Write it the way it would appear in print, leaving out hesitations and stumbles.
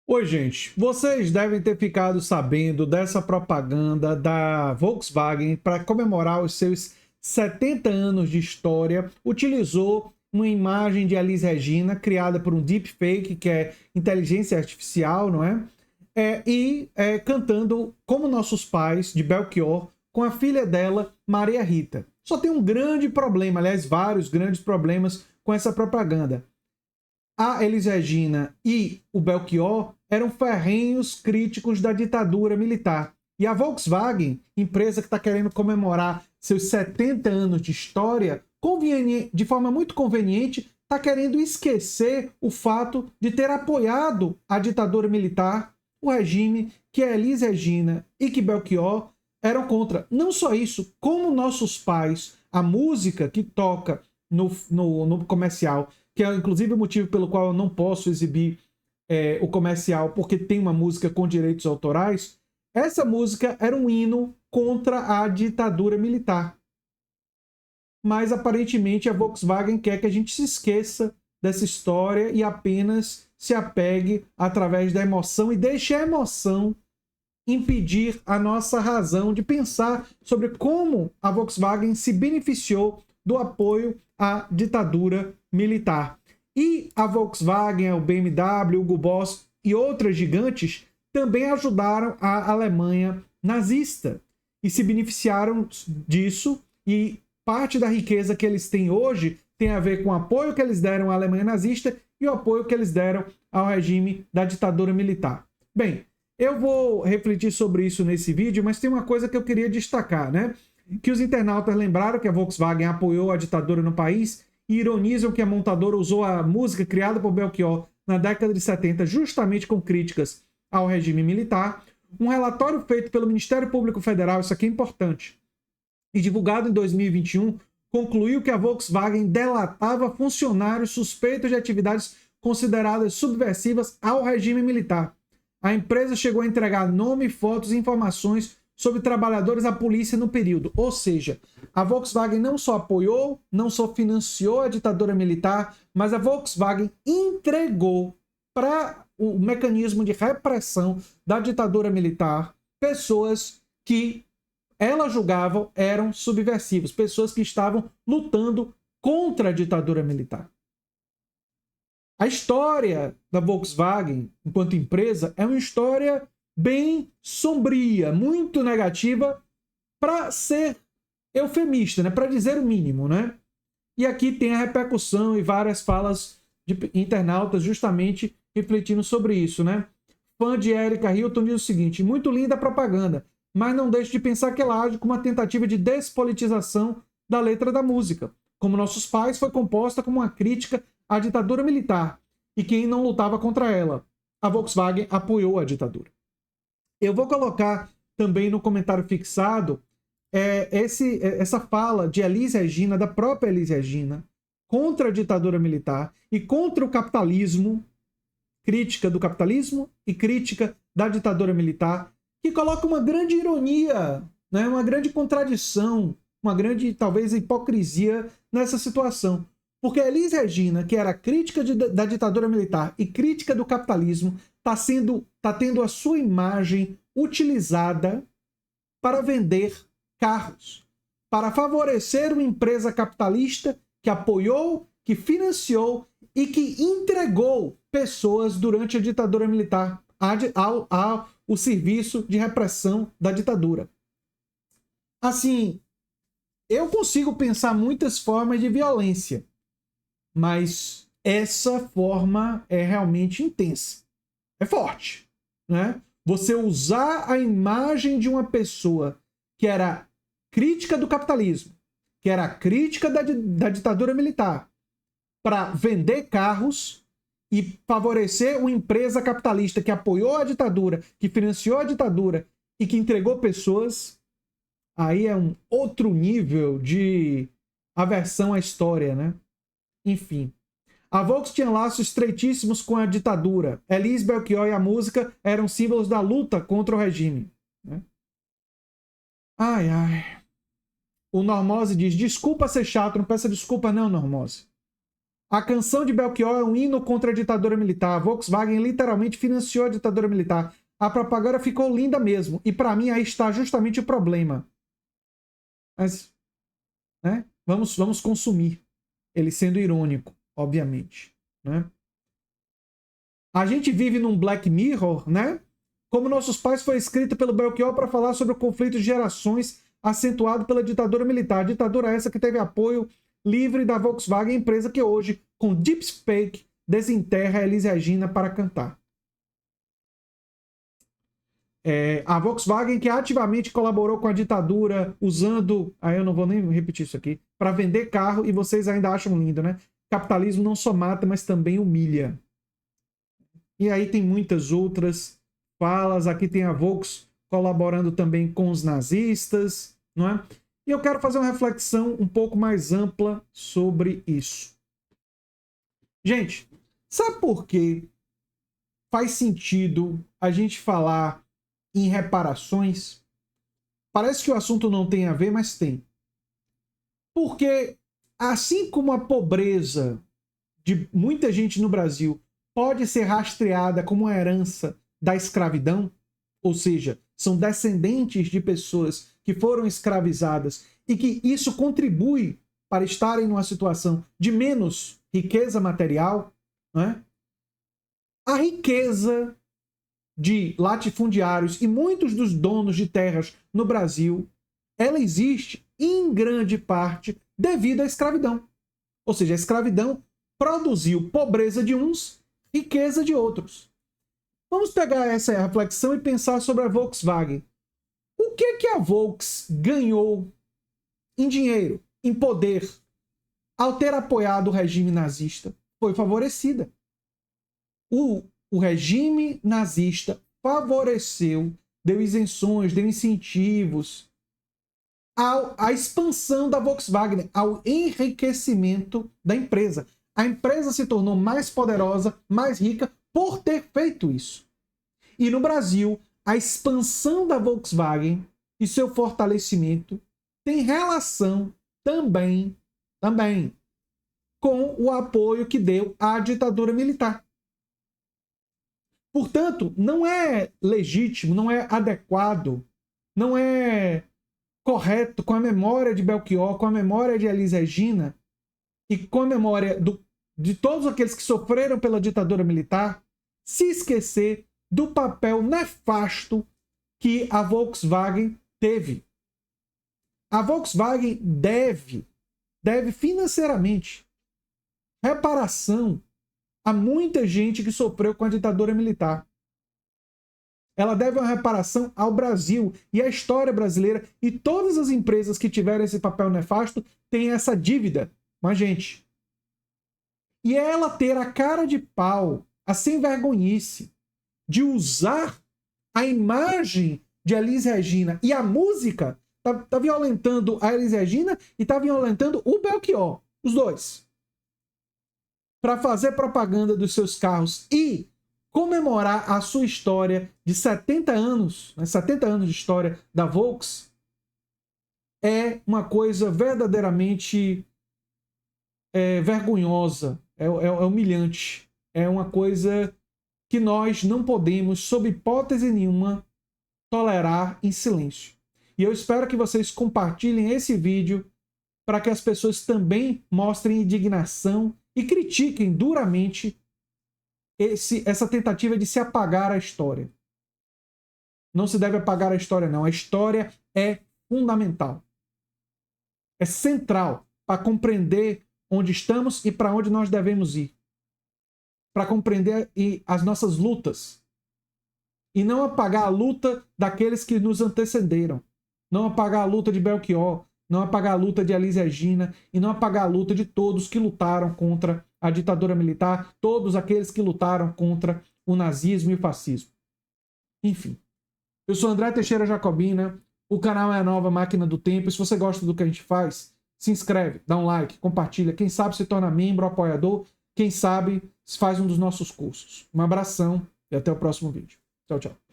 Oi, gente. Vocês devem ter ficado sabendo dessa propaganda da Volkswagen para comemorar os seus 70 anos de história. Utilizou uma imagem de Elis Regina criada por um deepfake, que é inteligência artificial, não é? Cantando Como Nossos Pais, de Belchior, com a filha dela, Maria Rita. Só tem um grande problema, aliás, vários grandes problemas com essa propaganda. A Elis Regina e o Belchior eram ferrenhos críticos da ditadura militar. E a Volkswagen, empresa que está querendo comemorar seus 70 anos de história, de forma muito conveniente, está querendo esquecer o fato de ter apoiado a ditadura militar, o regime que a Elis Regina e que Belchior eram contra. Não só isso, como nossos pais, a música que toca no comercial, que é inclusive o motivo pelo qual eu não posso exibir o comercial, porque tem uma música com direitos autorais. Essa música era um hino contra a ditadura militar. Mas aparentemente a Volkswagen quer que a gente se esqueça dessa história e apenas se apegue através da emoção e deixe a emoção impedir a nossa razão de pensar sobre como a Volkswagen se beneficiou do apoio à ditadura militar. E a Volkswagen, o BMW, o Hugo Boss e outras gigantes também ajudaram a Alemanha nazista e se beneficiaram disso, e parte da riqueza que eles têm hoje tem a ver com o apoio que eles deram à Alemanha nazista e o apoio que eles deram ao regime da ditadura militar. Bem, eu vou refletir sobre isso nesse vídeo, mas tem uma coisa que eu queria destacar, né? Que os internautas lembraram que a Volkswagen apoiou a ditadura no país e ironizam que a montadora usou a música criada por Belchior na década de 70 justamente com críticas ao regime militar. Um relatório feito pelo Ministério Público Federal, isso aqui é importante, e divulgado em 2021, concluiu que a Volkswagen delatava funcionários suspeitos de atividades consideradas subversivas ao regime militar. A empresa chegou a entregar nome, fotos e informações sobre trabalhadores à polícia no período. Ou seja, a Volkswagen não só apoiou, não só financiou a ditadura militar, mas a Volkswagen entregou para o mecanismo de repressão da ditadura militar pessoas que ela julgava eram subversivos, pessoas que estavam lutando contra a ditadura militar. A história da Volkswagen, enquanto empresa, é uma história bem sombria, muito negativa, para ser eufemista, né? Para dizer o mínimo, né? E aqui tem a repercussão e várias falas de internautas justamente refletindo sobre isso, né? Fã de Erika Hilton diz o seguinte: muito linda a propaganda, mas não deixe de pensar que ela age como uma tentativa de despolitização da letra da música. Como Nossos Pais foi composta como uma crítica à ditadura militar e quem não lutava contra ela. A Volkswagen apoiou a ditadura. Eu vou colocar também no comentário fixado essa fala de Elis Regina, da própria Elis Regina, contra a ditadura militar e contra o capitalismo, crítica do capitalismo e crítica da ditadura militar, que coloca uma grande ironia, né, uma grande contradição, uma grande, talvez, hipocrisia nessa situação. Porque a Elis Regina, que era crítica da ditadura militar e crítica do capitalismo, está tendo a sua imagem utilizada para vender carros, para favorecer uma empresa capitalista que apoiou, que financiou e que entregou pessoas durante a ditadura militar ao serviço de repressão da ditadura. Assim, eu consigo pensar muitas formas de violência, mas essa forma é realmente intensa. É forte, né? Você usar a imagem de uma pessoa que era crítica do capitalismo, que era crítica da ditadura militar, para vender carros e favorecer uma empresa capitalista que apoiou a ditadura, que financiou a ditadura e que entregou pessoas, aí é um outro nível de aversão à história, né? Enfim. A Volks tinha laços estreitíssimos com a ditadura. Elis, Belchior e a música eram símbolos da luta contra o regime. Né? Ai, ai. O Normose diz, desculpa ser chato, não peça desculpa não, Normose. A canção de Belchior é um hino contra a ditadura militar. A Volkswagen literalmente financiou a ditadura militar. A propaganda ficou linda mesmo. E para mim aí está justamente o problema. Mas, né? Vamos consumir. Ele sendo irônico, obviamente, né? A gente vive num Black Mirror, né? Como Nossos Pais foi escrito pelo Belchior para falar sobre o conflito de gerações acentuado pela ditadura militar. A ditadura essa que teve apoio livre da Volkswagen, empresa que hoje, com deepfake, desenterra a Elis Regina para cantar. A Volkswagen que ativamente colaborou com a ditadura usando, aí eu não vou nem repetir isso aqui, para vender carro, e vocês ainda acham lindo, né? Capitalismo não só mata, mas também humilha. E aí tem muitas outras falas. Aqui tem a Volks colaborando também com os nazistas, não é? E eu quero fazer uma reflexão um pouco mais ampla sobre isso. Gente, sabe por que faz sentido a gente falar em reparações? Parece que o assunto não tem a ver, mas tem. Porque assim como a pobreza de muita gente no Brasil pode ser rastreada como uma herança da escravidão, ou seja, são descendentes de pessoas que foram escravizadas e que isso contribui para estarem numa situação de menos riqueza material, né? A riqueza de latifundiários e muitos dos donos de terras no Brasil, ela existe em grande parte devido à escravidão. Ou seja, a escravidão produziu pobreza de uns, riqueza de outros. Vamos pegar essa reflexão e pensar sobre a Volkswagen. O que a Volks ganhou em dinheiro, em poder, ao ter apoiado o regime nazista? Foi favorecida. O regime nazista favoreceu, deu isenções, deu incentivos à expansão da Volkswagen, ao enriquecimento da empresa. A empresa se tornou mais poderosa, mais rica por ter feito isso. E no Brasil, a expansão da Volkswagen e seu fortalecimento tem relação também com o apoio que deu à ditadura militar. Portanto, não é legítimo, não é adequado, não é correto com a memória de Belchior, com a memória de Elis Regina e com a memória de todos aqueles que sofreram pela ditadura militar, se esquecer do papel nefasto que a Volkswagen teve. A Volkswagen deve financeiramente reparação a muita gente que sofreu com a ditadura militar. Ela deve uma reparação ao Brasil e à história brasileira, e todas as empresas que tiveram esse papel nefasto têm essa dívida com a gente. E ela ter a cara de pau, a sem vergonhice, de usar a imagem de Elis Regina e a música, tá violentando a Elis Regina e tá violentando o Belchior, os dois, para fazer propaganda dos seus carros e comemorar a sua história de 70 anos, né, 70 anos de história da Volks, é uma coisa verdadeiramente vergonhosa, é humilhante, é uma coisa que nós não podemos, sob hipótese nenhuma, tolerar em silêncio. E eu espero que vocês compartilhem esse vídeo para que as pessoas também mostrem indignação e critiquem duramente essa tentativa de se apagar a história. Não se deve apagar a história, não. A história é fundamental. É central para compreender onde estamos e para onde nós devemos ir. Para compreender as nossas lutas. E não apagar a luta daqueles que nos antecederam. Não apagar a luta de Belchior. Não apagar a luta de Elis Regina. E não apagar a luta de todos que lutaram contra a ditadura militar. Todos aqueles que lutaram contra o nazismo e o fascismo. Enfim. Eu sou André Teixeira Jacobina. O canal é a Nova Máquina do Tempo. E se você gosta do que a gente faz, se inscreve, dá um like, compartilha. Quem sabe se torna membro, apoiador. Quem sabe faz um dos nossos cursos. Um abração e até o próximo vídeo. Tchau, tchau.